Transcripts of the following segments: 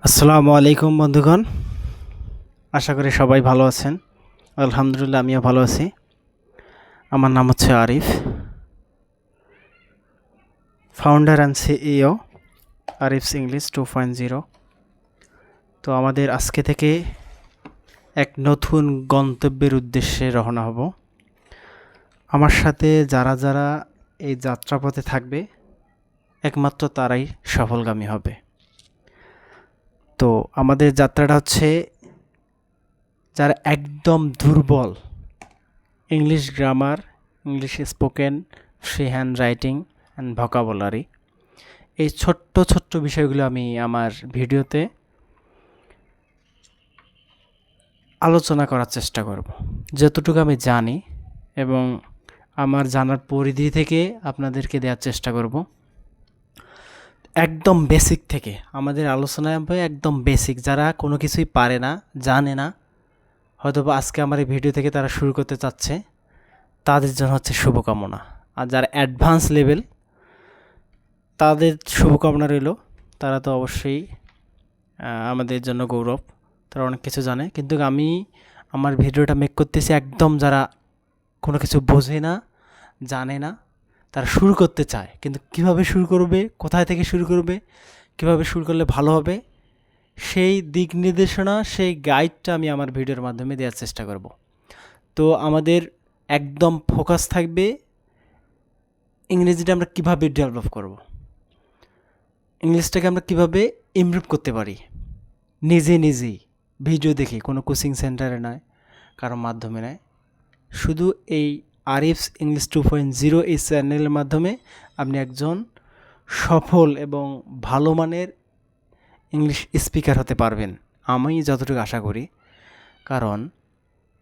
আসসালামু আলাইকুম বন্ধুগণ, আশা করি সবাই ভালো আছেন। আলহামদুলিল্লাহ আমিও ভালো আছি। আমার নাম হচ্ছে Arif, founder and CEO Arif's English 2.0। তো আমাদের আজকে থেকে এক নতুন গন্তব্যের উদ্দেশ্যে রওনা হব। আমার সাথে যারা যারা এই যাত্রাপথে থাকবে একমাত্র তারাই সফলগামী হবে। তো আমাদের যাত্রাটা হচ্ছে যারা একদম দুর্বল English grammar, English spoken, free hand writing and vocabulary, এই ছোট্ট ছোট্ট বিষয়গুলো আমি আমার ভিডিওতে আলোচনা করার চেষ্টা করব, যতটুকু আমি জানি এবং আমার জানার পরিধি থেকে আপনাদেরকে দেওয়ার চেষ্টা করব। একদম বেসিক থেকে আমাদের আলোচনায় হবে, একদম বেসিক যারা কোনো কিছুই পারে না, জানে না, হয়তো আজকে আমার এই ভিডিও থেকে তারা শুরু করতে চাচ্ছে, তাদের জন্য হচ্ছে শুভকামনা। আর যারা অ্যাডভান্স লেভেল তাদের শুভকামনা রইল, তারা তো অবশ্যই আমাদের জন্য গৌরব, তারা অনেক কিছু জানে। কিন্তু আমি আমার ভিডিওটা মেক করতেছি একদম যারা কোনো কিছু বোঝে না, জানে না, তারা শুরু করতে চায় কিন্তু কিভাবে শুরু করবে, কোথায় থেকে শুরু করবে, কিভাবে শুরু করলে ভালো হবে, সেই দিক নির্দেশনা, সেই গাইডটা আমি আমার ভিডিওর মাধ্যমে দেওয়ার চেষ্টা করব। তো আমাদের একদম ফোকাস থাকবে ইংরেজিটা আমরা কিভাবে ডেভেলপ করব, ইংলিশটাকে আমরা কিভাবে ইমপ্রুভ করতে পারি নিজেই ভিডিও দেখে, কোনো কোচিং সেন্টারে নয়, কারোর মাধ্যমে নয়, শুধু এই আরিফস ইংলিশ 2.0 এই চ্যানেলের মাধ্যমে আপনি একজন সফল এবং ভালো মানের ইংলিশ স্পিকার হতে পারবেন, আমি যতটুকু আশা করি। কারণ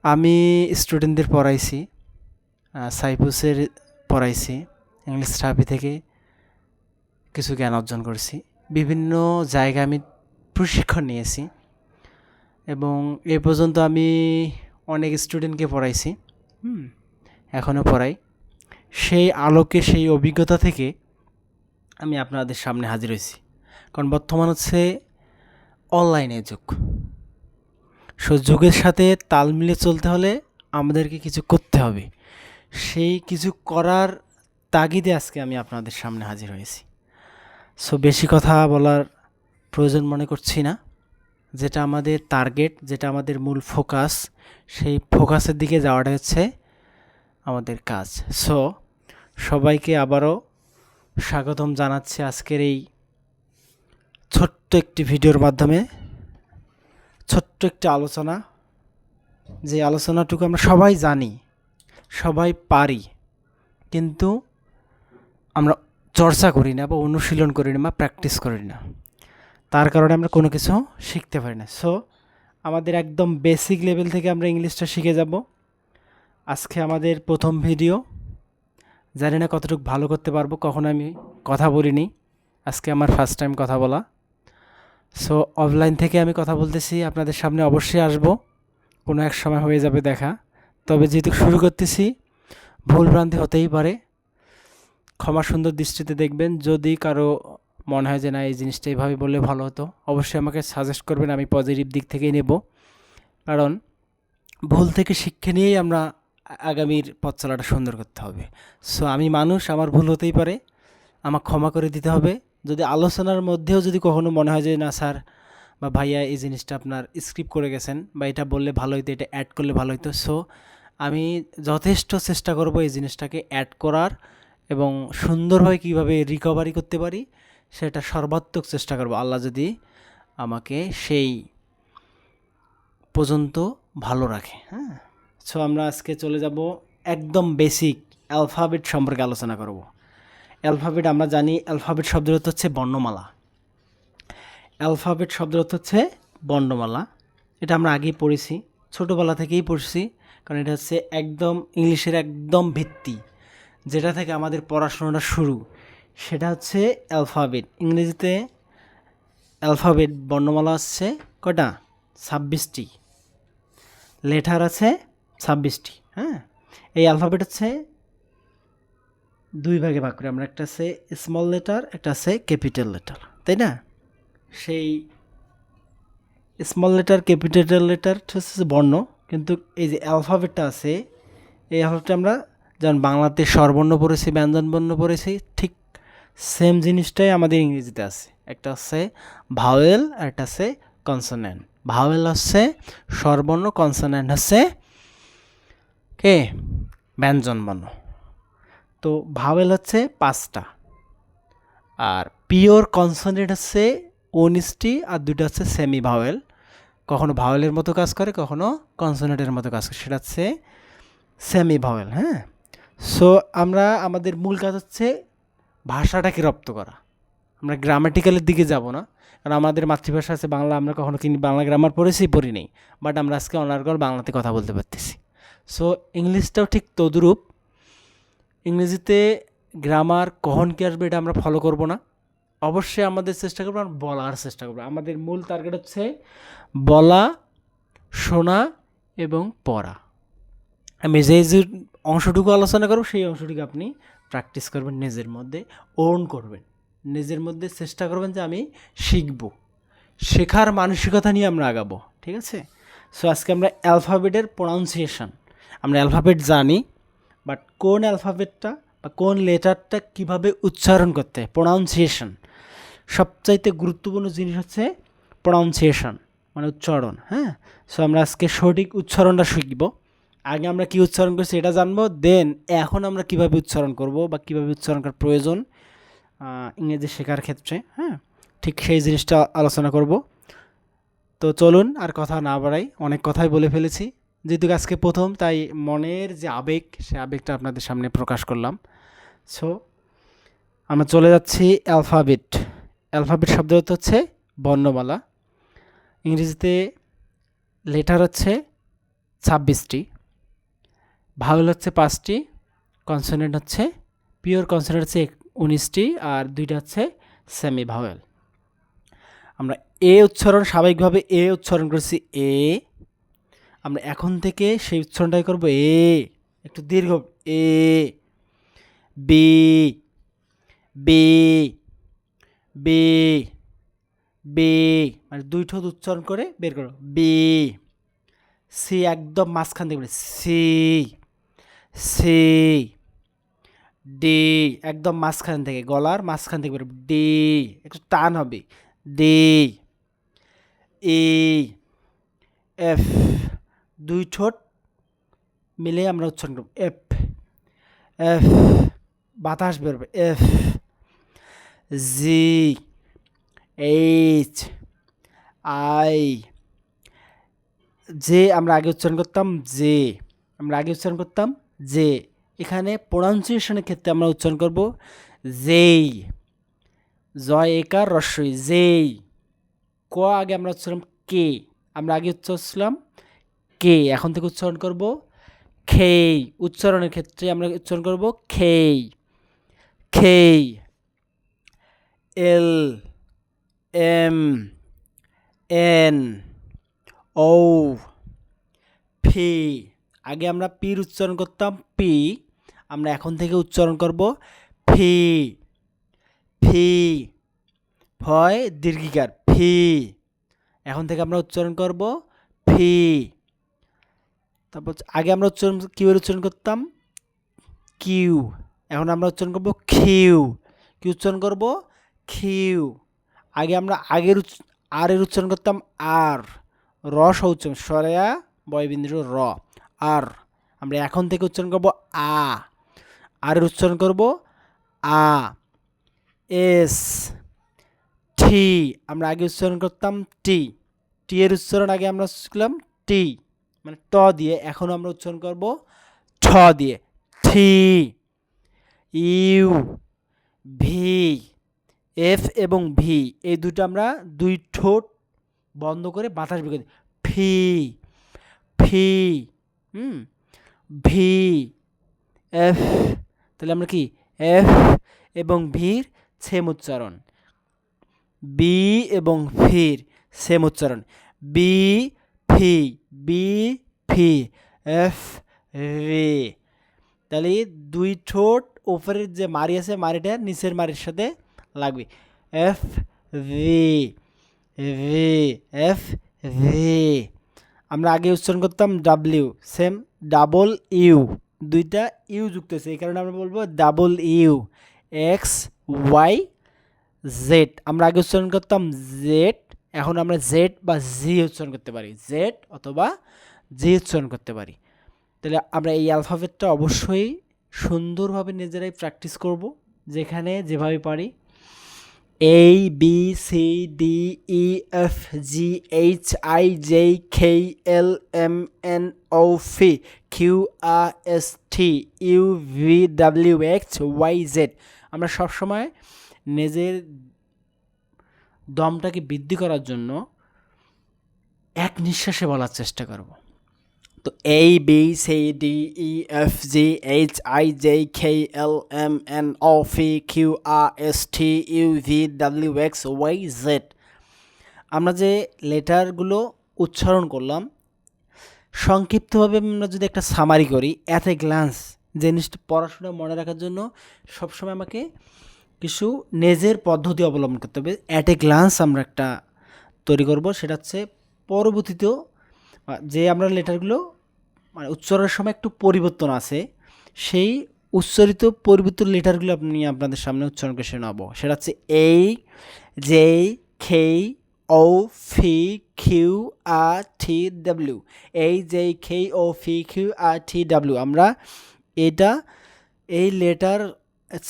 আমি স্টুডেন্টদের পড়াইছি, সাইপ্রাসের পড়াইছি, ইংলিশ থেরাপি থেকে কিছু জ্ঞান অর্জন করেছি, বিভিন্ন জায়গায় আমি প্রশিক্ষণ নিয়েছি এবং এ পর্যন্ত আমি অনেক স্টুডেন্টকে পড়াইছি, এখনও পড়াই। সেই আলোকে, সেই অভিজ্ঞতা থেকে আমি আপনাদের সামনে হাজির হয়েছি। কারণ বর্তমান হচ্ছে অনলাইনের যুগ, যুগের সাথে তাল মিলিয়ে চলতে হলে আমাদেরকে কিছু করতে হবে, সেই কিছু করার তাগিদে আজকে আমি আপনাদের সামনে হাজির হয়েছি। বেশি কথা বলার প্রয়োজন মনে করছি না। যেটা আমাদের টার্গেট, যেটা আমাদের মূল ফোকাস, সেই ফোকাসের দিকে যাওয়াটা হচ্ছে আমাদের কাজ। সবাইকে আবারও স্বাগতম জানাচ্ছি আজকের এই ছোট্ট একটি ভিডিওর মাধ্যমে, ছোট্ট একটি আলোচনা, যে আলোচনাটুকু আমরা সবাই জানি, সবাই পারি, কিন্তু আমরা চর্চা করি না বা অনুশীলন করি না বা প্র্যাকটিস করি না, তার কারণে আমরা কোনো কিছু শিখতে পারি না। আমাদের একদম বেসিক লেভেল থেকে আমরা ইংলিশটা শিখে যাব। আজকে আমাদের প্রথম ভিডিও, জানি না কতটুকু ভালো করতে পারবো, কখনো আমি কথা বলিনি, আজকে আমার ফার্স্ট টাইম কথা বলা। অফলাইন থেকে আমি কথা বলতেছি, আপনাদের সামনে অবশ্যই আসব, কোনো এক সময় হয়ে যাবে দেখা। তবে যেহেতু শুরু করতেছি, ভুলভ্রান্তি হতেই পারে, ক্ষমা সুন্দর দৃষ্টিতে দেখবেন। যদি কারো মনে হয় যে না এই জিনিসটা এইভাবে বললে ভালো হতো, অবশ্যই আমাকে সাজেস্ট করবেন, আমি পজিটিভ দিক থেকেই নেব। কারণ ভুল থেকে শিক্ষা নিয়েই আমরা আগামীর পথ চলাটা সুন্দর করতে হবে। আমি মানুষ, আমার ভুল হতেই পারে, আমাকে ক্ষমা করে দিতে হবে। যদি আলোচনার মধ্যেও যদি কখনো মনে হয় যে না স্যার বা ভাইয়া এই জিনিসটা আপনার স্ক্রিপ্ট করে গেছেন, বা এটা বললে ভালো হতো, এটা অ্যাড করলে ভালো হতো, আমি যথেষ্ট চেষ্টা করব এই জিনিসটাকে অ্যাড করার এবং সুন্দরভাবে কীভাবে রিকভারি করতে পারি সেটা সর্বাত্মক চেষ্টা করব, আল্লাহ যদি আমাকে সেই পর্যন্ত ভালো রাখে। আমরা আজকে চলে যাব একদম বেসিক অ্যালফাবেট সম্পর্কে আলোচনা করব। অ্যালফাবেট আমরা জানি, অ্যালফাবেট শব্দের অর্থ হচ্ছে বর্ণমালা। অ্যালফাবেট শব্দের অর্থ হচ্ছে বর্ণমালা, এটা আমরা আগেই পড়েছি, ছোটোবেলা থেকেই পড়ছি, কারণ এটা হচ্ছে একদম ইংলিশের একদম ভিত্তি, যেটা থেকে আমাদের পড়াশোনাটা শুরু, সেটা হচ্ছে অ্যালফাবেট। ইংরেজিতে অ্যালফাবেট বর্ণমালা হচ্ছে কটা? 26টি, লেটার আছে 26টি। এই অ্যালফাবেট হচ্ছে দুই ভাগে ভাগ করি আমরা, একটা আছে স্মল লেটার, একটা আছে ক্যাপিটাল লেটার, তাই না? সেই স্মল লেটার ক্যাপিটাল লেটার হচ্ছে বর্ণ, কিন্তু এই যে অ্যালফাবেটটা আছে, এই অ্যালফাবেটটা আমরা যেমন বাংলাতে স্বরবর্ণ পড়েছি, ব্যঞ্জন বর্ণ পড়েছি, ঠিক সেম জিনিসটাই আমাদের ইংরেজিতে আছে। একটা হচ্ছে ভাওয়েল আর একটা হচ্ছে কনসোনেন্ট। ভাওয়েল হচ্ছে স্বরবর্ণ, কনসোনেন্ট হচ্ছে কে ব্যঞ্জন বর্ণ। তো ভাওয়েল হচ্ছে 5টা, আর পিওর কনসোনেন্ট হচ্ছে 19টি, আর 2টা হচ্ছে সেমি ভাওয়েল। কখনো ভাওয়েলের মতো কাজ করে, কখনো কনসোনেন্টের মতো কাজ করে, সেটা হচ্ছে সেমি ভাওয়েল। হ্যাঁ, সো আমরা আমাদের মূল কাজ হচ্ছে ভাষাটাকে রপ্ত করা। আমরা গ্রামাটিক্যালের দিকে যাব না, কারণ আমাদের মাতৃভাষা আছে বাংলা, আমরা কখনো কিন্তু বাংলা গ্রামার পড়ি নেই, বাট আমরা আজকে অনার্গল বাংলাতে কথা বলতে পারতেছি। সো ইংলিশটাও ঠিক তদ্রূপ। ইংরেজিতে গ্রামার কখন কি আসবে এটা আমরা ফলো করব না, অবশ্যই আমাদের চেষ্টা করবো, আমরা বলার চেষ্টা করবো। আমাদের মূল টার্গেট হচ্ছে বলা, শোনা এবং পড়া। আমি যে অংশটুকু আলোচনা করব সেই অংশটুকু আপনি প্র্যাকটিস করবেন, নিজের মধ্যে ওন করবেন, নিজের মধ্যে চেষ্টা করবেন যে আমি শিখব, শেখার মানসিকতা নিয়ে আমরা আগাবো। ঠিক আছে? সো আজকে আমরা অ্যালফাবেটের প্রোনাউন্সিয়েশন, আমরা অ্যালফাবেট জানি, বাট কোন অ্যালফাবেটটা বা কোন লেটারটা কীভাবে উচ্চারণ করতে হয়, প্রোনাউন্সিয়েশন। সবচাইতে গুরুত্বপূর্ণ জিনিস হচ্ছে প্রোনাউন্সিয়েশন, মানে উচ্চারণ। হ্যাঁ, সো আমরা আজকে সঠিক উচ্চারণটা শিখব। আগে আমরা কি উচ্চারণ করছি এটা জানবো, দেন এখন আমরা কিভাবে উচ্চারণ করব বা কিভাবে উচ্চারণ করার প্রয়োজন ইংরেজি শেখার ক্ষেত্রে। হ্যাঁ, ঠিক সেই জিনিসটা আলোচনা করব। তো চলুন আর কথা না বাড়াই, অনেক কথাই বলে ফেলেছি, যেহেতু আজকে প্রথম, তাই মনের যে আবেগ, সে আবেগটা আপনাদের সামনে প্রকাশ করলাম। সো আমরা চলে যাচ্ছি অ্যালফাবেট। অ্যালফাবেট শব্দের অর্থ হচ্ছে বর্ণমালা। ইংরেজিতে লেটার হচ্ছে 26টি, ভাওয়েল হচ্ছে 5টি, কনসোনেন্ট হচ্ছে পিওর কনসোনেন্ট হচ্ছে 19টি, আর 2টা হচ্ছে সেমি ভাওয়েল। আমরা এ উচ্চারণ স্বাভাবিকভাবে এ উচ্চারণ করছি এ, আমরা এখন থেকে সেই উচ্চারণটাই করব এ, একটু দীর্ঘ এ। বি বি বি বি, মানে 2 ঠোঁট উচ্চারণ করে বের করো বি। সি একদম মাঝখান থেকে সি সি। ডি একদম মাঝখান থেকে, গলার মাঝখান থেকে বের, ডি একটু টান হবে, ডি। ই এফ, 2 ঠোঁট মিলে আমরা উচ্চারণ করব এফ এফ, বাতাস বেরোবে এফ। জি এইচ আই, যে আমরা আগে উচ্চারণ করতাম জে, আমরা আগে উচ্চারণ করতাম জে, এখানে প্রোনাউন্সিয়েশনের ক্ষেত্রে আমরা উচ্চারণ করব জেই, জয় একার রস্বই জেই। ক আগে আমরা উচ্চারণ কে, আমরা আগে উচ্চারণ কে, এখন থেকে উচ্চারণ করব খেই। উচ্চারণের ক্ষেত্রে আমরা উচ্চারণ করব খেই খেই। এল এম এন ও ফি, আগে আমরা পির উচ্চারণ করতাম পি, আমরা এখন থেকে উচ্চারণ করব ফি ফি। ফয় দীর্ঘিকার ফি, এখন থেকে আমরা উচ্চারণ করব ফি। তারপর আগে আমরা উচ্চারণ কিউয়ের উচ্চারণ করতাম কিউ, এখন আমরা উচ্চারণ করব খিউ। কি উচ্চারণ করব খিউ। আগে আমরা আর এর উচ্চারণ করতাম আর, রস উচ্চারণ সরেয়া বয়বিন্দু র আর, আমরা এখন থেকে উচ্চারণ করব আ, আর এর উচ্চারণ করব আ। এস টি, আমরা আগে উচ্চারণ করতাম টি, টি এর উচ্চারণ আগে আমরা শিখলাম টি, মানে ট দিয়ে, এখন আমরা উচ্চারণ করব ঠ দিয়ে ঠি। ইউ ভি, এফ এবং ভি, এই দুটো আমরা 2 ঠোঁট বন্ধ করে বাতাস বের করি ফি ফি। ভি এফ, তাহলে আমরা কি এফ এবং ভির সেম উচ্চারণ, বি এবং ভির সেম উচ্চারণ, বি ফি বি ফি এফ ভি। তাহলে 2 ঠোঁট উপরের যে মারি আছে, মারিটা নিচের মারির সাথে লাগবে, এফ ভি ভি এফ রে। আমরা আগে উচ্চারণ করতাম ডাব্লিউ, সেম ডাবল ইউ, দুইটা ইউ যুক্ত আছে, এই কারণে আমরা বলবো double U. X Y Z, আমরা আগে উচ্চারণ করতাম জেড, এখন আমরা জেড বা জি উচ্চারণ করতে পারি, জেড অথবা জি উচ্চারণ করতে পারি। তাহলে আমরা এই অ্যালফাবেটটা অবশ্যই সুন্দরভাবে নিজেরাই প্র্যাকটিস করব, যেখানে যেভাবে পারি। A B C D E F G H I J K L M N O P Q R S T U V W X Y Z. আমরা সবসময় নিজের দমটাকে বৃদ্ধি করার জন্য এক নিঃশ্বাসে বলার চেষ্টা করব। তো A B C D E F G H I J K L M N O P Q R S T U V W X Y Z. আমরা যে লেটারগুলো উচ্চারণ করলাম, সংক্ষিপ্তভাবে আমরা যদি একটা সামারি করি, অ্যাট এ গ্লান্স, জিনিসটা পড়াশোনা মনে রাখার জন্য সবসময় আমাকে কিছু নিজের পদ্ধতি অবলম্বন করতে হবে। অ্যাট এ গ্লান্স আমরা একটা তৈরি করব, সেটা হচ্ছে পরবর্তীতেও যে আমরা লেটারগুলো মানে উচ্চারণের সময় একটু পরিবর্তন আছে, সেই উচ্চারিত পরিবর্তন লেটারগুলো আপনাদের সামনে উচ্চারণ করে শোনাবো। সেটা হচ্ছে A J K O P Q R T W, A J K O P Q R T W. আমরা এটা এই লেটার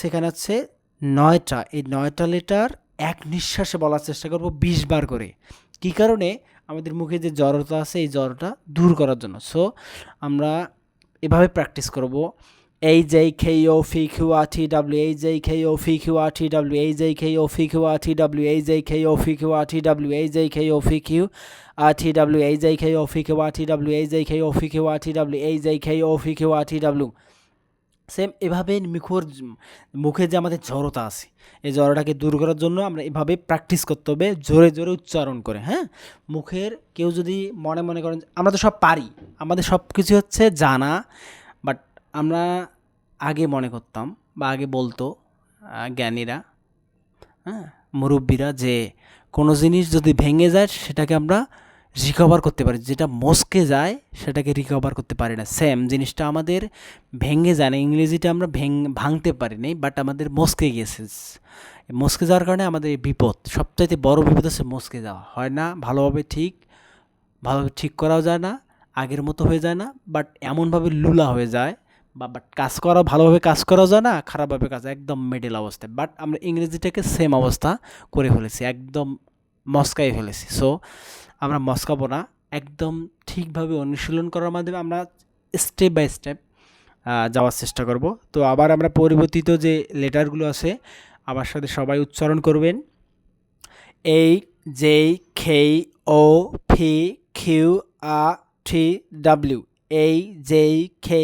সেখানে হচ্ছে 9টা, এই 9টা লেটার এক নিঃশ্বাসে বলার চেষ্টা করব 20 বার করে। কী কারণে? আমাদের মুখে যে জড়তা আছে এই জড়তা দূর করার জন্য। সো আমরা এভাবে প্র্যাকটিস করব। A J K O P Q R T W, A J K O P Q R T W, A J K O P Q R T W, A J K O P Q R T W, A J K O P Q R T W, A J K O P Q R T W, A J K O P Q R T W, A J K O P Q R T W. Same এভাবে মুখে যে আমাদের জড়তা আছে, এই জড়তাকে দূর করার জন্য আমরা এভাবে প্র্যাকটিস করতে হবে, জোরে জোরে উচ্চারণ করে। হ্যাঁ, মুখের কেউ যদি মনে মনে করেন আমরা তো সব পারি, আমাদের সব কিছু হচ্ছে জানা, বাট আমরা আগে মনে করতাম বা আগে বলতো জ্ঞানীরা, হ্যাঁ, মুরব্বীরা, যে কোনো জিনিস যদি ভেঙে যায় সেটাকে আমরা রিকভার করতে পারি, যেটা মস্কে যায় সেটাকে রিকভার করতে পারি না। সেম জিনিসটা আমাদের ভেঙে যায় না, ইংরেজিটা আমরা ভাঙতে পারি নাই, বাট আমাদের মস্কে গিয়েছে। মস্কে যাওয়ার কারণে আমাদের বিপদ, সবচাইতে বড় বিপদ হচ্ছে মস্কে যাওয়া, হয় না ভালোভাবে ঠিক করাও যায় না, আগের মতো হয়ে যায় না, বাট এমনভাবে লুলা হয়ে যায়, বাট ভালোভাবে কাজ করাও যায় না, খারাপভাবে কাজ, একদম মিডল অবস্থায়। বাট আমরা ইংরেজিটাকে সেম অবস্থা করে ফেলেছি, একদম মস্কাই ফেলেছি। সো আমরা মস্কাবো না, একদম ঠিকভাবে অনুশীলন করার মাধ্যমে আমরা স্টেপ বাই স্টেপ যাওয়ার চেষ্টা করব। তো আবার আমরা পরিবর্তিত যে লেটারগুলো আছে আমার সাথে সবাই উচ্চারণ করবেন। A J K O P Q R T W, A J K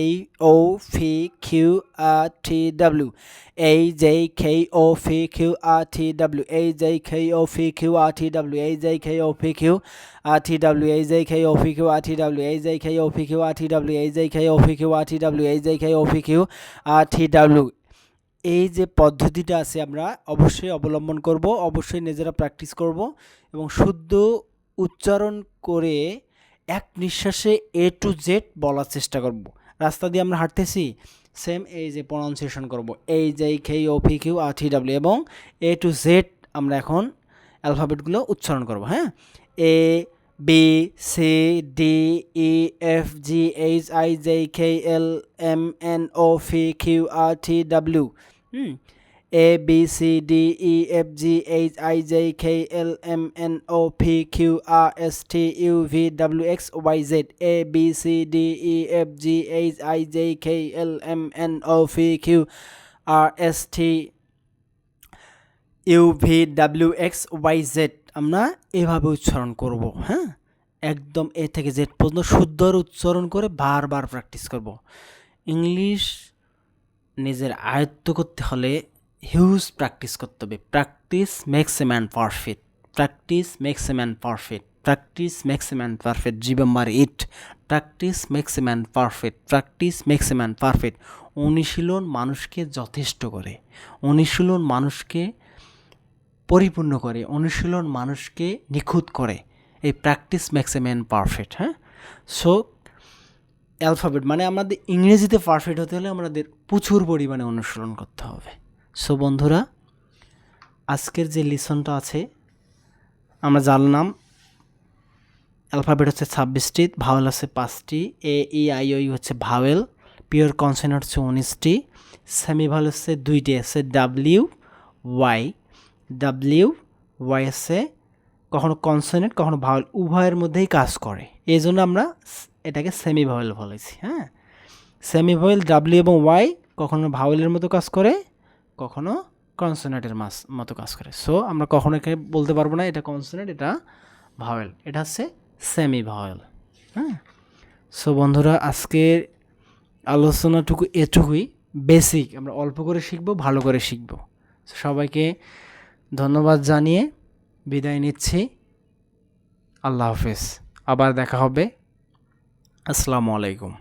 O P Q R T W, A J K O P Q R T W, A J K O P Q R T W, A J K O P Q R T W, A J K O P Q R T W, A J K O P Q R T W, A J K O P Q R T W, A J K O P Q R T W. এই যে পদ্ধতিটা আছে আমরা অবশ্যই অবলম্বন করব, অবশ্যই নিজেরা প্র্যাকটিস করব এবং শুদ্ধ উচ্চারণ করে এক নিঃশ্বাসে এ টু জেড বলার চেষ্টা করব। রাস্তা দিয়ে আমরা হাঁটতেছি, সেম এই যে প্রনাউন্সিয়েশন করব, এই যে কে O P Q R T W, এবং এ টু জেড আমরা এখন অ্যালফাবেটগুলো উচ্চারণ করব। হ্যাঁ, A B C D E F G H I J K L M N O P Q R T W. A B C D E F G H I J K L M N O P Q R S T U V W X Y Z, A B C D E F G H I J K L M N O P Q R S T U V W X Y Z. আমরা এভাবে উচ্চারণ করব। হ্যাঁ, একদম এ থেকে Z পর্যন্ত শুদ্ধ উচ্চারণ করে বারবার প্র্যাকটিস করব। ইংলিশ নিজের আয়ত্ত করতে হলে হিউজ প্র্যাকটিস করতে হবে। Practice makes a man perfect, practice makes a man perfect, practice makes a man perfect, remember it, practice makes a man perfect, practice makes a man perfect. অনুশীলন মানুষকে যথেষ্ট করে, অনুশীলন মানুষকে পরিপূর্ণ করে, অনুশীলন মানুষকে নিখুঁত করে। এই practice makes a man perfect. হ্যাঁ, সো অ্যালফাবেট মানে আমাদের ইংরেজিতে পারফেক্ট হতে হলে আমাদের প্রচুর পরিমাণে অনুশীলন করতে হবে। সো বন্ধুরা, আজকের যে লিসনটা আছে আমরা জানলাম অ্যালফাবেট হচ্ছে 26টি, ভাওয়েল আছে 5টি, এ ই আই ও ইউ হচ্ছে ভাওয়েল, পিওর কনসোনেন্ট হচ্ছে 19টি, সেমি ভাওয়েল হচ্ছে 2টি আছে ডাব্লিউ ওয়াই আছে কখনো কনসোনেন্ট কখনো ভাওয়েল উভয়ের মধ্যেই কাজ করে, এই জন্য আমরা এটাকে সেমি ভাওয়েল বলেছি। হ্যাঁ, সেমি ভাওয়েল ডাব্লিউ এবং ওয়াই কখনো ভাওয়েলের মতো কাজ করে কখনো কনসোনেন্টের মতো কাজ করে। সো আমরা কখনো এখানে বলতে পারবো না এটা কনসোনেন্ট এটা ভাওয়েল, এটা হচ্ছে সেমি ভাওয়েল। হ্যাঁ, সো বন্ধুরা আজকের আলোচনাটুকু এটুকুই, বেসিক আমরা অল্প করে শিখবো, ভালো করে শিখবো। সবাইকে ধন্যবাদ জানিয়ে বিদায় নিচ্ছি। আল্লাহ হাফেজ, আবার দেখা হবে। আসসালামু আলাইকুম।